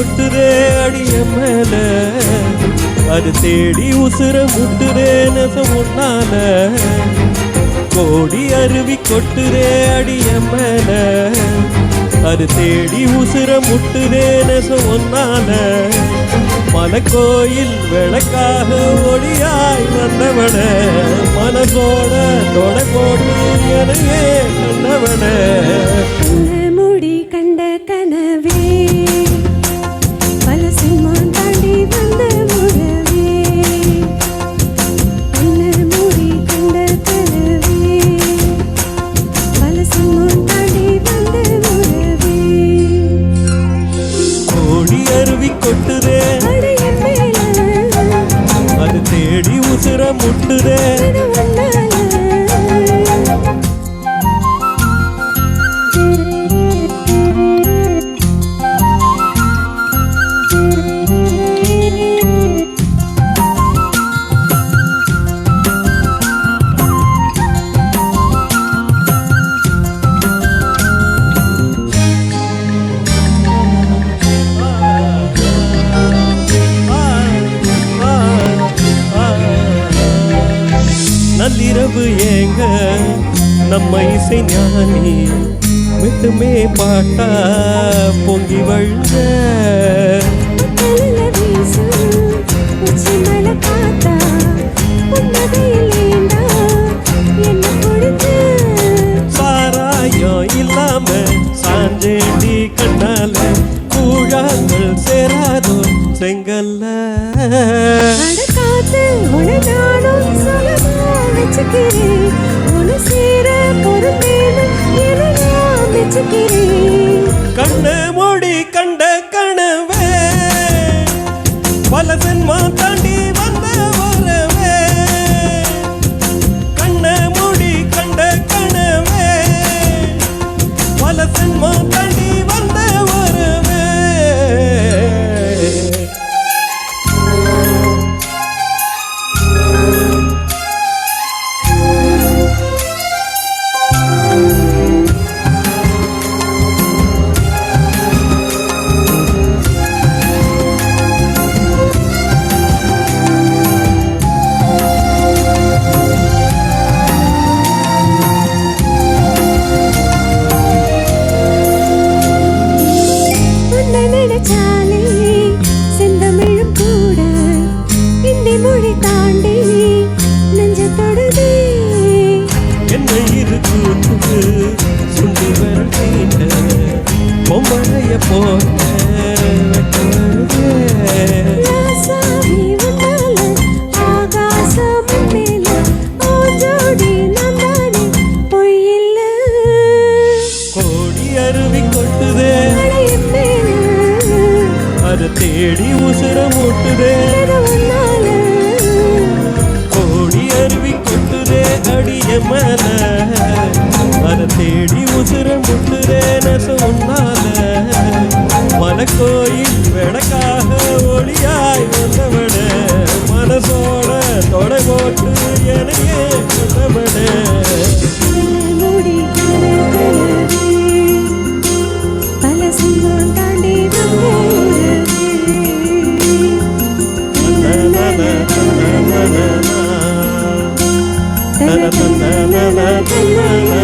கொட்டுதே அடிய மேல, அது தேடி உசுர முட்டுதே நெசம் உன்னால. கோடி அருவி கொட்டுதே அடிய மேல, அது தேடி உசுர முட்டுதே நெசம் உன்னால. மனக்கோயில் விளக்காக ஒளியாய் வந்தவன, மனசோட தொடை போட்டு எனையே கண்டவன. மூடி கண்ட கனவே பல சிம்மான் தாண்டி வந்த உறவே. மூடி கண்ட கனவே பல சிம்மான் தாண்டி வந்த உறவே. கோடி அருவி கொட்டுதே அது தேடி உசுர முட்டுதே. நள்ளிரவு ஏங்க நம்ம இசை ஞானி மட்டுமே பாட்டா பொங்கி வழுங்க. சாராயம் இல்லாம சாஞ்சேண்டி கண்ணால கூழாங்கள் சேராதோ செங்கல்ல. கண்ண மூடி கண்ட கனவே பல சென்மா தாண்டி வந்த வரவே. கண்ண மூடி கண்ட கனவே பல சென்மா தாண்டி வந்த வரவே. சுண்டி விரல் தீண்ட பொம்பளைய போல கோடி அருவி கொட்டுதே அது தேடி உசுர முட்டுதே. கோடி அருவி கொட்டுதே அடிய மேல, அதை தேடி உசுர முட்டுதே நெச உன்னால. மனக்கோயில் விளக்காக ஒளியாய் வந்தவன, மனசோட தொடை போட்டு எனையே கொண்டவன. Na na na na na na na.